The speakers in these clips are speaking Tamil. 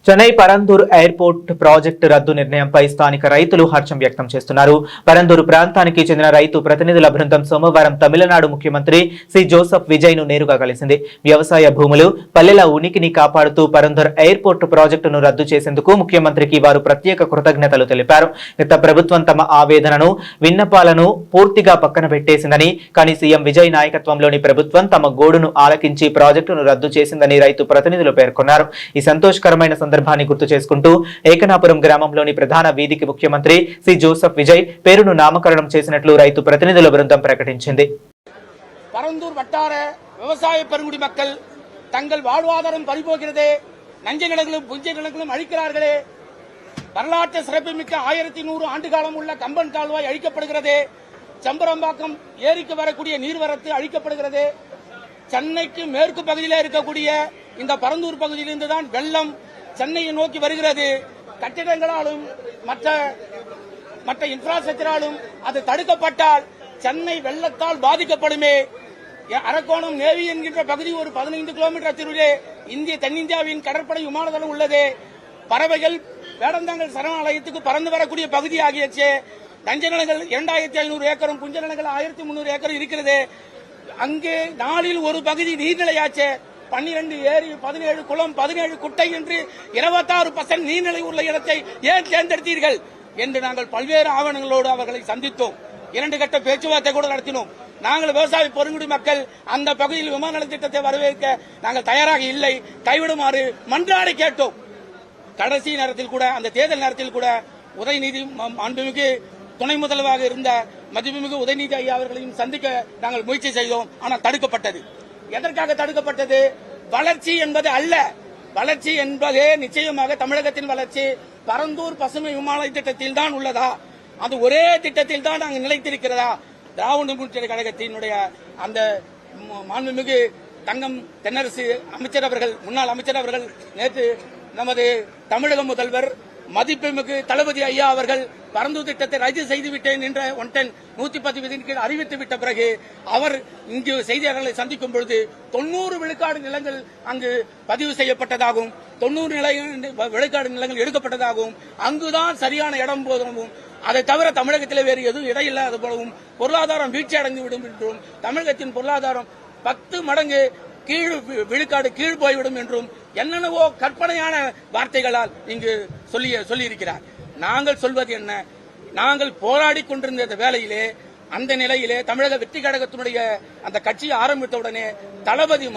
చెన్నై పరందూర్ ఎయిర్పోర్ట్ ప్రాజెక్టు రద్దు నిర్ణయంపై స్థానిక రైతులు హర్షం వ్యక్తం చేస్తున్నారు. పరందూర్ ప్రాంతానికి చెందిన రైతు ప్రతినిధుల బృందం సోమవారం తమిళనాడు ముఖ్యమంత్రి సి జోసెఫ్ విజయ్ ను నేరుగా కలిసింది. వ్యవసాయ భూములు, పల్లెల ఉనికిని కాపాడుతూ పరందూర్ ఎయిర్పోర్ట్ ప్రాజెక్టును రద్దు చేసేందుకు ముఖ్యమంత్రికి వారు ప్రత్యేక కృతజ్ఞతలు తెలిపారు. గత ప్రభుత్వం తమ ఆవేదనను, విన్నపాలను పూర్తిగా పక్కన పెట్టేసిందని, కానీ సీఎం విజయ్ నాయకత్వంలోని ప్రభుత్వం తమ గోడును ఆలకించి ప్రాజెక్టును రద్దు చేసిందని రైతు ప్రతినిధులు పేర్కొన్నారు. ఈ సంతోషకరమైన సందర్భాన్ని గుర్తు చేసుకుంటూ ఏకనాపురం గ్రామంలోని ప్రధాన వీధికి ముఖ్యమంత్రి సి జోసెఫ్ విజయ్ పేరును నామకరణం చేసినట్లు రైతు ప్రతినిధుల బృందం ప్రకటించింది. பரந்தூர் வட்டார விவசாய பெருங்குடி மக்கள் தங்கள் வாழ்வாதாரம் பறிபோகிறதே, நஞ்சை நிலங்களும் புஞ்சை நிலங்களும் அழிக்கிறார்களே, வரலாற்று சிறப்புமிக்க 1100 ஆண்டு காலம் உள்ள கம்பன் கால்வாய் அழிக்கப்படுகிறது, செம்பரம்பாக்கம் ஏரிக்கு வரக்கூடிய நீர்வரத்து அழிக்கப்படுகிறது, சென்னைக்கு மேற்கு பகுதியில் இருக்கக்கூடிய இந்த பரந்தூர் பகுதியிலிருந்து தான் வெள்ளம் சென்னையை நோக்கி வருகிறது. கட்டிடங்களாலும் மற்ற இன்ஃப்ராஸ்ட்ரக்சராலும் அது தடுக்கப்பட்டால் சென்னை வெள்ளத்தால் பாதிக்கப்படுமே. அரக்கோணம் நேவி என்கின்ற பகுதி ஒரு 15 கிலோமீட்டர் தூரத்திலே தென்னிந்தியாவின் கடற்படை விமானதளம் உள்ளது. பறவைகள் வேடந்தாங்கல் சரணாலயத்துக்கு பறந்து வரக்கூடிய பகுதி ஆகியச்சு. நஞ்ச நிலங்கள் 2500 ஏக்கரும், புஞ்ச நிலங்கள் 1300 ஏக்கரும் இருக்கிறது. அங்கே நாளில் ஒரு பகுதி நீர்நிலையாச்சு. 12 ஏரி, 17 குளம், 17 குட்டை என்று 26% நீர்நிலை உள்ள இடத்தை ஏன் தேர்ந்தெடுத்தீர்கள் என்று நாங்கள் பல்வேறு ஆவணங்களோடு அவர்களை சந்தித்தோம். 2 கட்ட பேச்சுவார்த்தை கூட நடத்தினோம். நாங்கள் விவசாய பெருங்குடி மக்கள் அந்த பகுதியில் விமான நிலைய திட்டத்தை வரவேற்க நாங்கள் தயாராக இல்லை, கைவிடுமாறு மன்றாடி கேட்டோம். கடைசி நேரத்தில் கூட, அந்த தேர்தல் நேரத்தில் கூட உதயநிதி மாண்புமிகு துணை முதல்வராக இருந்த மதிப்புமிகு உதயநிதி ஐயா அவர்களையும் சந்திக்க நாங்கள் முயற்சி செய்தோம். ஆனால் தடுக்கப்பட்டது. எதற்காக தடுக்கப்பட்டது? வளர்ச்சி என்பது அல்ல. வளர்ச்சி என்பதே நிச்சயமாக தமிழகத்தின் வளர்ச்சி பரந்தூர் பசுமை விமான திட்டத்தில் தான் உள்ளதா? அது ஒரே திட்டத்தில் தான் நாங்கள் நிலைத்திருக்கிறதா? திராவிட முன்னேற்ற கழகத்தினுடைய அந்த மாண்புமிகு தங்கம் தென்னரசு அமைச்சர் அவர்கள், முன்னாள் அமைச்சர் அவர்கள் நேற்று நமது தமிழக முதல்வர் மதிப்புமிகு தளபதி ஐயா அவர்கள் பரந்தூர் திட்டத்தை ரத்து செய்துவிட்டேன் என்ற 110 விதியின் கீழ் அறிவித்து விட்ட பிறகு அவர் இங்கு செய்தியாளர்களை சந்திக்கும் பொழுது 90 விழுக்காடு நிலங்கள் அங்கு பதிவு செய்யப்பட்டதாகவும், 90 விழுக்காடு நிலங்கள் எடுக்கப்பட்டதாகவும், அங்குதான் சரியான இடம் போதவும், அதை தவிர தமிழகத்தில் வேறு எதுவும் இடம் இல்லாத போலவும், பொருளாதாரம் வீழ்ச்சி அடைந்து விடும் என்றும், தமிழகத்தின் பொருளாதாரம் 10 மடங்கு விழுக்காடு கீழ் போய்விடும் என்றும் என்னென்னவோ கற்பனையான வார்த்தைகளால் இங்கு சொல்லியிருக்கிறார். நாங்கள் சொல்வது என்ன? நாங்கள் போராடி கொண்டிருந்த வேளையிலே, அந்த நிலையிலே தமிழக வெற்றி கழகத்தினுடைய அந்த கட்சியை ஆரம்பித்தவுடனே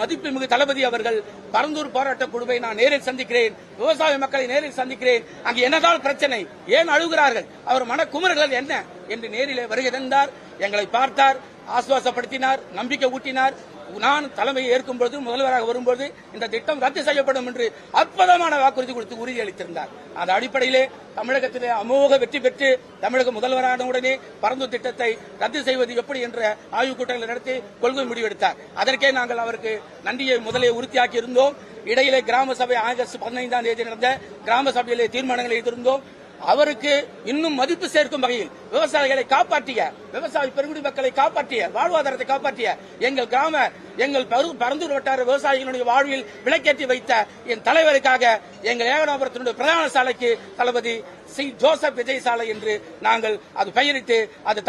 மதிப்புமிகு தளபதி அவர்கள் பரந்தூர் போராட்ட குழுவை நான் நேரில் சந்திக்கிறேன், விவசாய மக்களை நேரில் சந்திக்கிறேன், அங்கு என்னதான் பிரச்சனை, ஏன் அழுகிறார்கள், அவர் மனக்குமுறல்கள் என்ன என்று நேரிலே வருகை தந்தார். எங்களை பார்த்தார், ஆசுவாசப்படுத்தினார், நம்பிக்கை ஊட்டினார். நான் தலைமையை ஏற்கும் பொழுது, முதல்வராக வரும்போது இந்த திட்டம் ரத்து செய்யப்படும் என்று அற்புதமான வாக்குறுதி கொடுத்து உறுதியளித்திருந்தார். அந்த அடிப்படையிலே தமிழகத்திலே அமோக வெற்றி பெற்று தமிழக முதல்வரான உடனே பரந்தூர் திட்டத்தை ரத்து செய்வது எப்படி என்ற ஆய்வுக் கூட்டங்களை நடத்தி கொள்கை முடிவெடுத்தார். அதற்கே நாங்கள் அவருக்கு நன்றியை முதலே உறுதியாக்கி இருந்தோம். இடையிலே கிராம சபை ஆகஸ்ட் 15ஆம் தேதி நடந்த கிராம சபையிலே தீர்மானங்களை எதிர்த்தோம். அவருக்கு இன்னும் மதிப்பு சேர்க்கும் வகையில் விவசாயிகளை காப்பாற்றிய, விவசாய பெருங்குடி மக்களை காப்பாற்றிய, வாழ்வாதாரத்தை காப்பாற்றிய எங்கள் பரந்தூர் வட்டார விவசாயிகளுடைய வாழ்வில் விளக்கேற்றி வைத்த என் தலைவருக்காக எங்கள் ஏகனாபுரத்தினுடைய பிரதான சாலைக்கு தளபதி சி ஜோசப் விஜய் சாலை என்று நாங்கள் அது பெயரிட்டு அது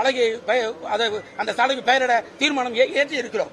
பலகை அந்த சாலைக்கு பெயரிட தீர்மானம் ஏற்றி இருக்கிறோம்.